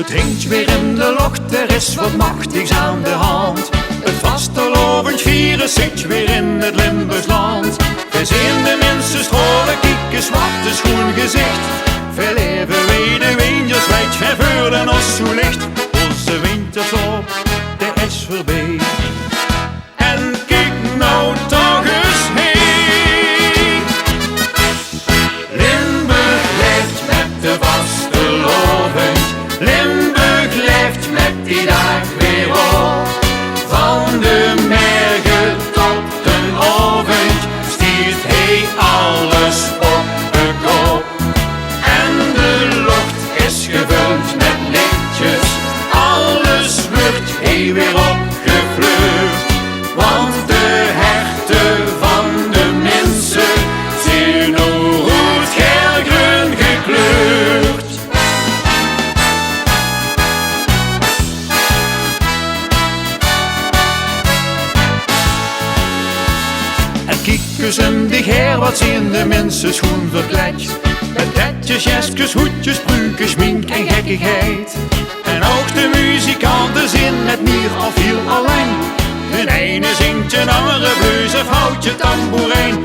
Het hinkt weer in de lucht, er is wat machtigs aan de hand. Het vastelovend vieren zit weer in het Limburgsland. We zien de mensen stralen, kieken, zwarte schoen gezicht. Veel leven weten windjes, wijd ver en als zo licht. Onze winters op, de is voorbij. En kijk nou toch eens heen. Limburg leeft met de vastelovend. Limburg leeft met die dag weer op. Van de mergen tot de ovend stiert hij alles op de kop. En de lucht is gevuld met lichtjes, alles wordt hij weer opgevleurd. Want de herten van de mensen zijn nu rood, geel, groen gekleurd. En kijk eens in die her, wat zien de mensen schoon verkleed. Met petjes, jesjes, hoedjes, pruikjes, schmink en gekkigheid. En ook de muzikanten zien met meer of heel alleen. De ene zingt, een andere blues of houdt je tamboerijn.